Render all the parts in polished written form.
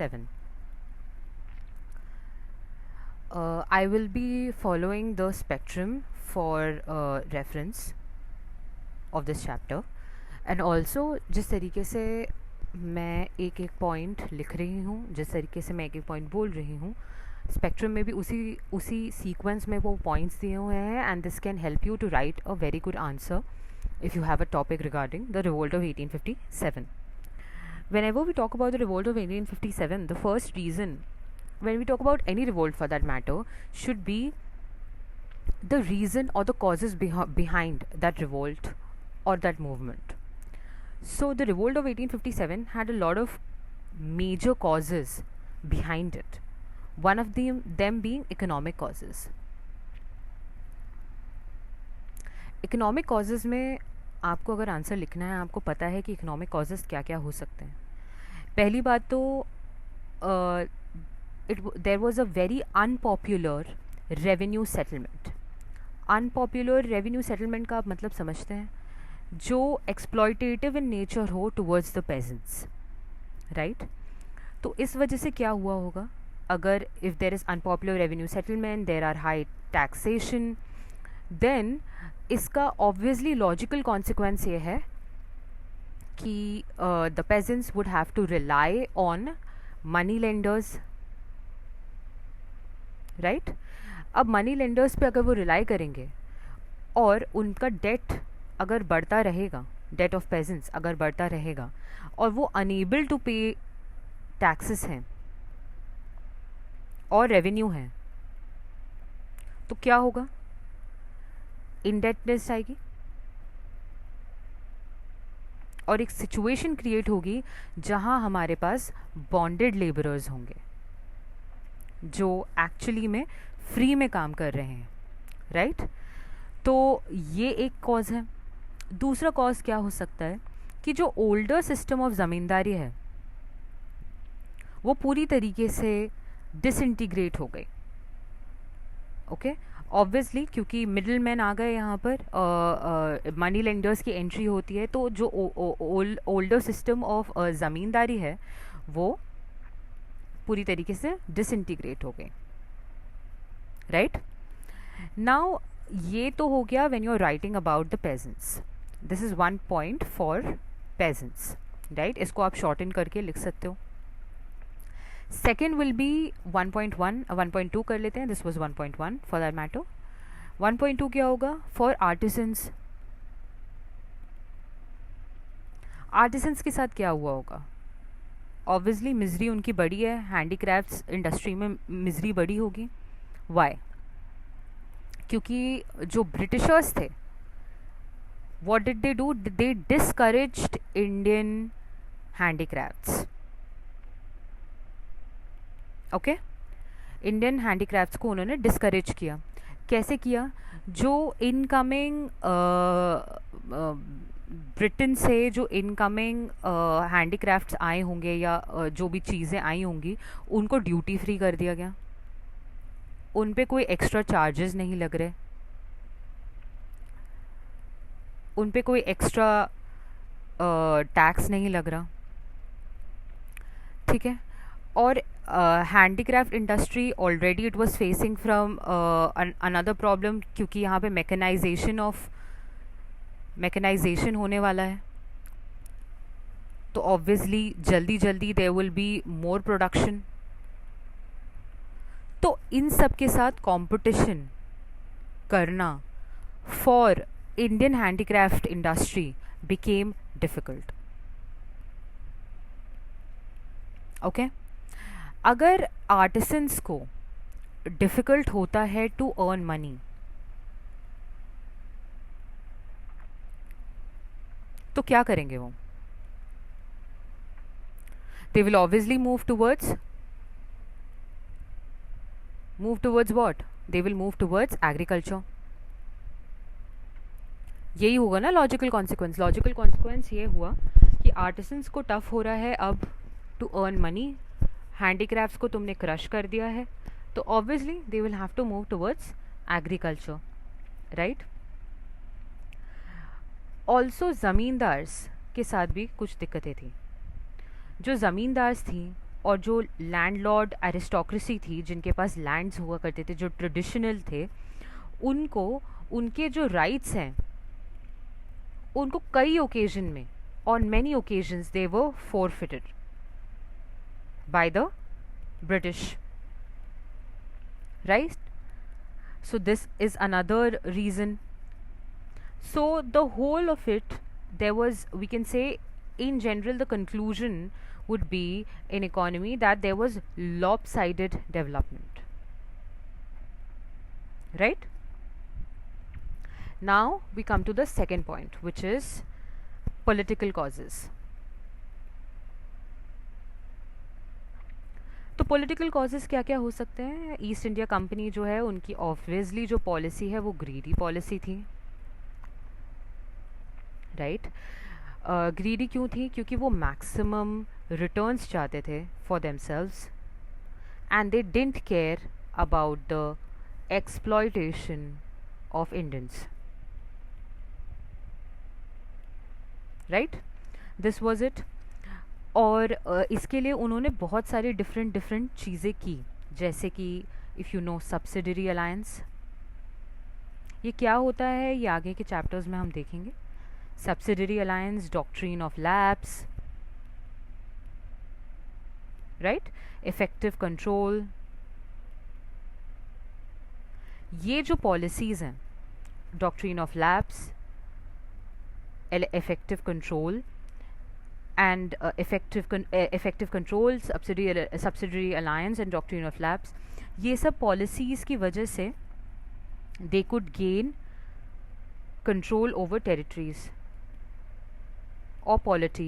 7. I will be following the spectrum for reference of this chapter, and also जिस तरीके से मैं एक एक पॉइंट लिख रही हूँ, जिस तरीके से मैं एक एक पॉइंट बोल रही हूँ, स्पेक्ट्रम में भी उसी सीक्वेंस में वो पॉइंट्स दिए हुए हैं, and this can help you to write a very good answer if you have a topic regarding the revolt of 1857. Whenever we talk about the revolt of 1857, the first reason, when we talk about any revolt for that matter, should be the reason or the causes behind that revolt or that movement. So the revolt of 1857 had a lot of major causes behind it, one of them being economic causes. Economic causes में आपको अगर answer लिखना है, आपको पता है कि economic causes क्या क्या हो सकते हैं. पहली बात तो there was a very unpopular revenue settlement. Unpopular revenue settlement का आप मतलब समझते हैं, जो एक्सप्लॉयटेटिव इन नेचर हो टुवर्ड्स द पेजेंट्स, राइट. तो इस वजह से क्या हुआ होगा, अगर if there is unpopular revenue settlement, there are high taxation, then इसका ऑब्वियसली लॉजिकल कॉन्सिक्वेंस ये है कि the peasants would have to rely on money lenders, right. अब मनी लेंडर्स पे अगर वो रिलाई करेंगे और उनका डेट अगर बढ़ता रहेगा, डेट ऑफ पेजेंट्स अगर बढ़ता रहेगा, और वो अनेबल टू पे टैक्सेस हैं और रेवेन्यू हैं, तो क्या होगा, इंडेटनेस आएगी और एक सिचुएशन क्रिएट होगी जहां हमारे पास बॉन्डेड लेबरर्स होंगे जो एक्चुअली में फ्री में काम कर रहे हैं, राइट. तो ये एक कॉज है. दूसरा कॉज क्या हो सकता है कि जो ओल्डर सिस्टम ऑफ ज़मींदारी है वो पूरी तरीके से डिसइंटीग्रेट हो गई. ओके, ऑब्वियसली क्योंकि मिडिल मैन आ गए यहाँ पर, मनी लेंडर्स की एंट्री होती है, तो जो ओल्डर सिस्टम ऑफ ज़मींदारी है वो पूरी तरीके से डिसइंटीग्रेट हो गए, राइट. नाउ ये तो हो गया when you are writing about the peasants. This is one point for peasants, right. इसको आप शॉर्टन करके लिख सकते हो. सेकेंड विल बी 1.1, 1.2 कर लेते हैं. This was 1.1 for that matter. 1.2 क्या होगा, फॉर आर्टिसंस. आर्टिसंस के साथ क्या हुआ होगा, ऑब्वियसली मिजरी उनकी बड़ी है, हैंडीक्राफ्ट्स इंडस्ट्री में मिजरी बड़ी होगी. वाई, क्योंकि जो ब्रिटिशर्स थे, what did they do, they discouraged Indian handicrafts. Okay, Indian handicrafts को उन्होंने डिस्करेज किया. कैसे किया, जो इनकमिंग ब्रिटेन से जो इनकमिंग हैंडीक्राफ्ट्स आए होंगे या जो भी चीज़ें आई होंगी उनको ड्यूटी फ्री कर दिया गया. उन पे कोई एक्स्ट्रा चार्जेस नहीं लग रहे, उन पे कोई एक्स्ट्रा टैक्स नहीं लग रहा, ठीक है. और handicraft industry already it was facing from another problem, क्योंकि यहाँ पे मैकेनाइजेशन होने वाला है, तो ऑब्वियसली जल्दी जल्दी there will be more production. तो इन सब के साथ कंपटीशन करना for Indian handicraft industry became difficult. Okay, अगर आर्टिसंस को डिफ़िकल्ट होता है टू अर्न मनी, तो क्या करेंगे वो, they will obviously move towards what, they will move towards agriculture. यही होगा ना लॉजिकल कॉन्सिक्वेंस. लॉजिकल कॉन्सिक्वेंस ये हुआ कि आर्टिसंस को टफ हो रहा है अब टू अर्न मनी, हैंडीक्राफ्ट्स को तुमने क्रश कर दिया है, तो obviously they will have to move towards agriculture, right. Also zamindars के साथ भी कुछ दिक्कतें थी. जो ज़मींदार्स थी और जो लैंडलॉर्ड एरिस्टोक्रेसी थी, जिनके पास लैंड्स हुआ करते थे, जो ट्रेडिशनल थे, उनको उनके जो राइट्स हैं, उनको कई ओकेजन में, on many occasions, they were forfeited by the British, right? So this is another reason. So the whole of it, there was, we can say, in general the conclusion would be in economy that there was lopsided development, right? Now we come to the second point, which is political causes. तो political causes क्या क्या हो सकते हैं? East India company जो है, उनकी obviously जो पॉलिसी है वो ग्रीडी पॉलिसी थी, राइट? ग्रीडी क्यों थी? क्योंकि वो मैक्सिमम रिटर्न्स चाहते थे for themselves, and they didn't care about the exploitation of Indians, right? This was it. और इसके लिए उन्होंने बहुत सारी डिफरेंट चीज़ें की, जैसे कि if you know subsidiary alliance. ये क्या होता है ये आगे के चैप्टर्स में हम देखेंगे. Subsidiary alliance, doctrine of lapse, right? Effective control. ये जो पॉलिसीज़ हैं, doctrine of lapse, effective control and effective control, subsidiary alliance and doctrine of lapse, ये सब policies की वजह से they could gain control over territories or polity,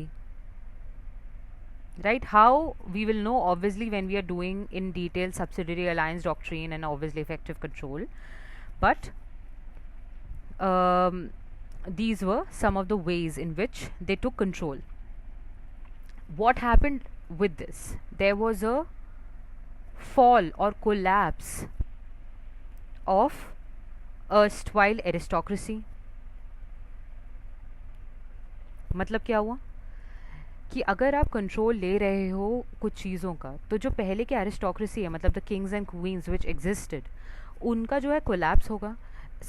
right? How we will know obviously when we are doing in detail subsidiary alliance doctrine and obviously effective control, but these were some of the ways in which they took control. What happened with this? There was a fall or collapse of erstwhile aristocracy. मतलब क्या हुआ कि अगर आप control ले रहे हो कुछ चीज़ों का, तो जो पहले की एरिस्टोक्रेसी है, मतलब the Kings and queen's which existed, उनका जो है कोलैप्स होगा.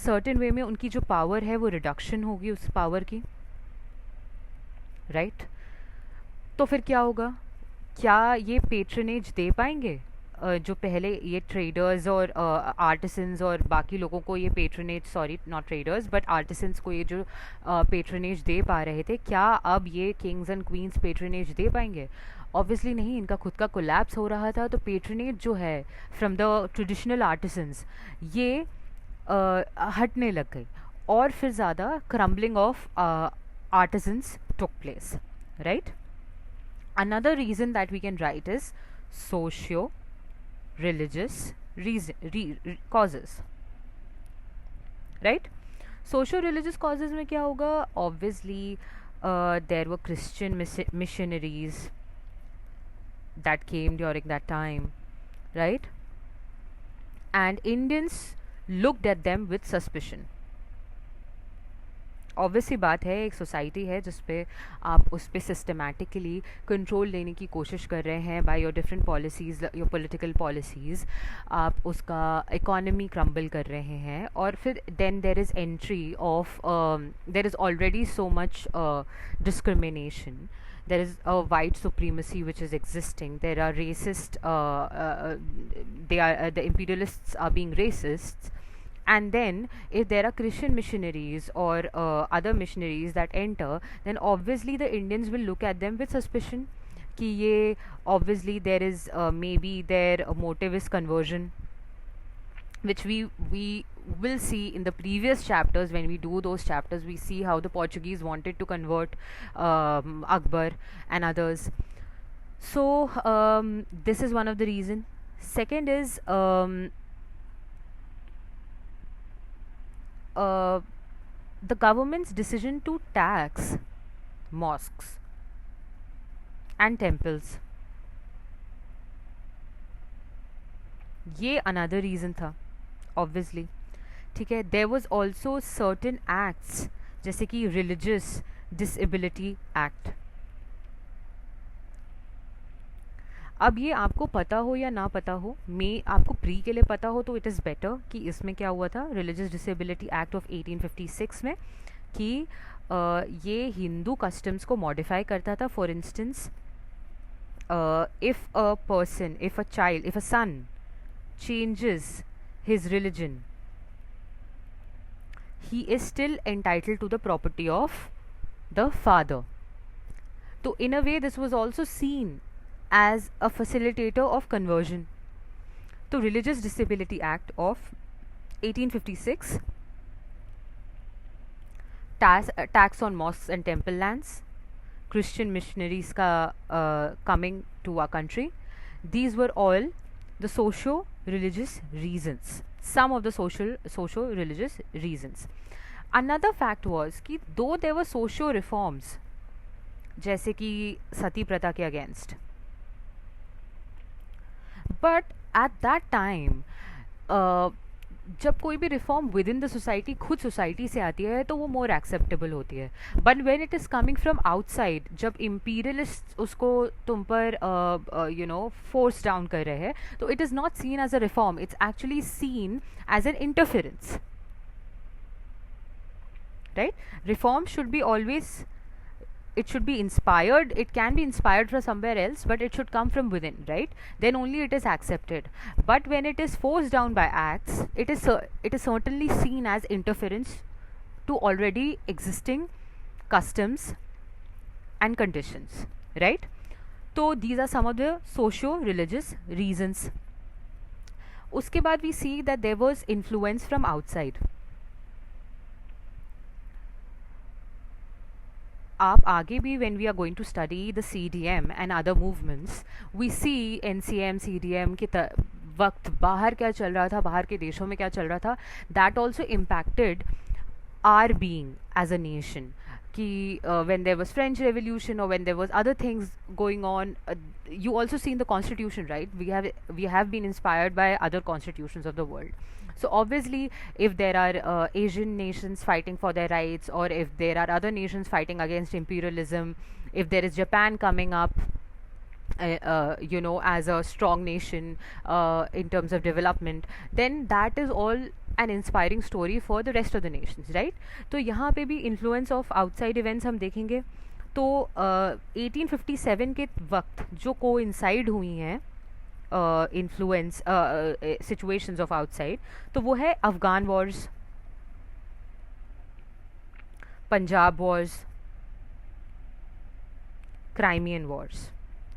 सर्टेन वे में उनकी जो पावर है वो रिडक्शन होगी उस पावर की, राइट? तो फिर क्या होगा? क्या ये पेट्रनेज दे पाएंगे? जो पहले ये ट्रेडर्स और आर्टिसंस और बाकी लोगों को ये patronage, sorry not traders but artisans को ये जो पेट्रनेज दे पा रहे थे, क्या अब ये किंग्स एंड क्वींस पेट्रनेज दे पाएंगे? ऑब्वियसली नहीं. इनका खुद का कोलैप्स हो रहा था, तो पेट्रनेज जो है फ्रॉम द ट्रेडिशनल आर्टिसंस ये हटने लग गई, और फिर ज़्यादा crumbling of artisans took place, right? Another reason that we can write is socio-religious causes, right? Socio-religious causes में क्या होगा? Obviously, there were Christian missionaries that came during that time, right? And Indians looked at them with suspicion. Obviously बात है, एक society है जिस पे आप उस पर सिस्टमेटिकली कंट्रोल लेने की कोशिश कर रहे हैं by your different policies, your political policies. आप उसका इकोनॉमी क्रम्बल कर रहे हैं, और फिर then there is entry of, there is already so much discrimination. There is a white supremacy which is existing. There are racist, the imperialists are being racists. And then if there are Christian missionaries or other missionaries that enter, then obviously the Indians will look at them with suspicion कि ये obviously there is maybe their motive is conversion, which we will see in the previous chapters. When we do those chapters, we see how the Portuguese wanted to convert Akbar and others. So this is one of the reason. Second is the government's decision to tax mosques and temples. ये another reason था obviously, ठीक है. There was also certain acts जैसे कि religious disability act. अब ये आपको पता हो या ना पता हो, मैं आपको प्री के लिए पता हो तो इट इज़ बेटर कि इसमें क्या हुआ था, रिलीजियस डिसेबिलिटी एक्ट ऑफ 1856 में, कि ये हिंदू कस्टम्स को मॉडिफाई करता था. For instance, if a person, if a child, if a son changes his religion, he is still entitled to the property of the father. So in a way this was also seen as a facilitator of conversion. तो Religious Disability Act of 1856, tax on mosques and temple lands, Christian missionaries coming to our country. These were all the socio-religious reasons. Some of the socio-religious reasons. Another fact was कि though there were socio reforms, जैसे कि सती प्रथा के against, but at that time जब कोई भी reform within the society खुद society से आती है तो वो मोर एक्सेप्टेबल होती है. But when it is coming from outside, जब इम्पीरियलिस्ट उसको तुम पर फोर्स डाउन कर रहे हैं, तो it is not seen as a reform, it's actually seen as an interference. Right? Reform should be always, it should be inspired, it can be inspired from somewhere else, but it should come from within, right? Then only it is accepted. But when it is forced down by acts, it is certainly seen as interference to already existing customs and conditions, right? So these are some of the socio-religious reasons. Uske baad we see that there was influence from outside. आप आगे भी when we are going to study the CDM and other movements, we see NCM, CDM के वक्त बाहर क्या चल रहा था, बाहर के देशों में क्या चल रहा था, that also impacted our being as a nation. कि when there was French Revolution or when there was other things going on, you also see in the constitution, right? We have been inspired by other constitutions of the world. So obviously, if there are Asian nations fighting for their rights, or if there are other nations fighting against imperialism, if there is Japan coming up, as a strong nation in terms of development, then that is all an inspiring story for the rest of the nations, right? तो यहाँ पे भी influence of outside events हम देखेंगे. तो 1857 के वक्त जो coincide हुई हैं influence situations of outside, तो वो है Afghan Wars, Punjab Wars, Crimean Wars.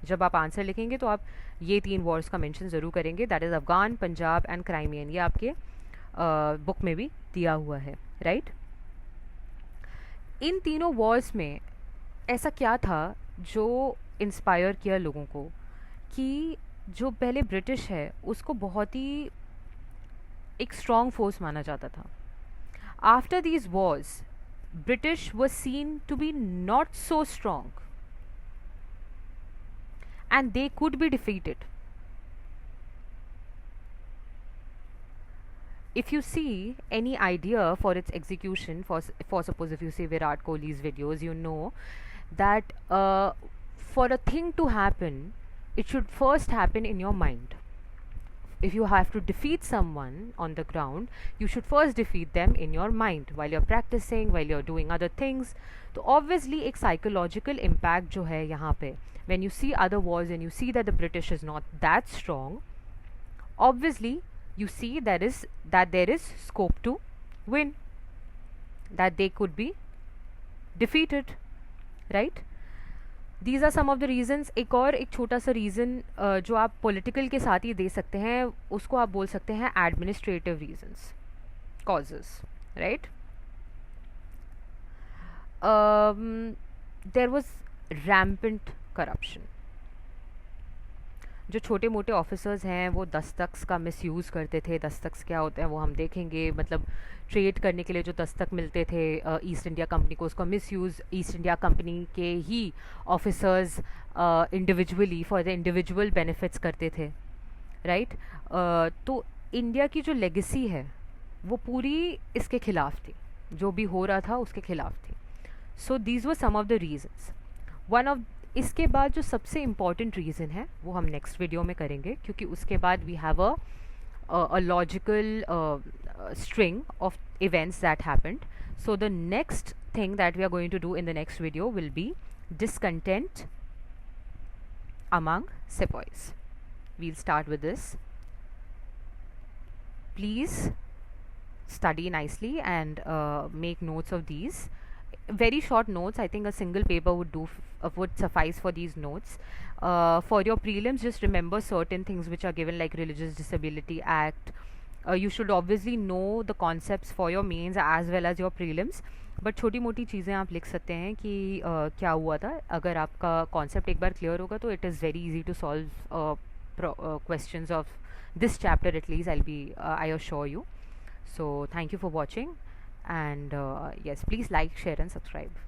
जब आप आंसर लिखेंगे तो आप ये 3 वॉर्स का मेंशन ज़रूर करेंगे, that is Afghan, Punjab and Crimean. ये आपके बुक में भी दिया हुआ है, राइट? इन तीनों वॉर्स में ऐसा क्या था जो इंस्पायर किया लोगों को, कि जो पहले ब्रिटिश है उसको बहुत ही एक स्ट्रॉन्ग फोर्स माना जाता था. After these Wars British was seen to be not so strong and they could be defeated. If you see any idea for its execution, for suppose if you see Virat Kohli's videos, you know that for a thing to happen, it should first happen in your mind. If you have to defeat someone on the ground, you should first defeat them in your mind while you're practicing, while you're doing other things. तो obviously एक psychological impact जो है यहाँ पे, when you see other wars and you see that the British is not that strong, obviously you see that there is scope to win, that they could be defeated, right? These are some of the reasons. एक और एक छोटा सा reason जो आप political के साथ ही दे सकते हैं, उसको आप बोल सकते हैं administrative reasons, causes, right? There was rampant corruption. जो छोटे मोटे ऑफिसर्स हैं वो दस्तख्त का मिसयूज़ करते थे. दस्तख्त क्या होते हैं वो हम देखेंगे, मतलब ट्रेड करने के लिए जो दस्तक मिलते थे ईस्ट इंडिया कंपनी को, उसका मिसयूज़ ईस्ट इंडिया कंपनी के ही officers individually for the individual benefits करते थे, राइट? तो इंडिया की जो लेगेसी है वो पूरी इसके खिलाफ थी, जो भी हो रहा था उसके खिलाफ थी. So these were some of the reasons. One of इसके बाद जो सबसे इम्पॉर्टेंट रीज़न है वो हम नेक्स्ट वीडियो में करेंगे, क्योंकि उसके बाद we have a logical string of events that happened. So the next thing that we are going to do in the next video will be discontent among sepoys. We'll start with this. Please study nicely and make notes of these. Very short notes. I think a single paper would do would suffice for these notes. For your prelims, just remember certain things which are given, like Religious Disability Act. You should obviously know the concepts for your mains as well as your prelims, but छोटी मोटी चीज़ें आप लिख सकते हैं कि क्या हुआ था. अगर आपका कॉन्सेप्ट एक बार क्लियर होगा तो it is very easy to solve questions of this chapter. At least I assure you. So thank you for watching, and yes, please like, share and subscribe.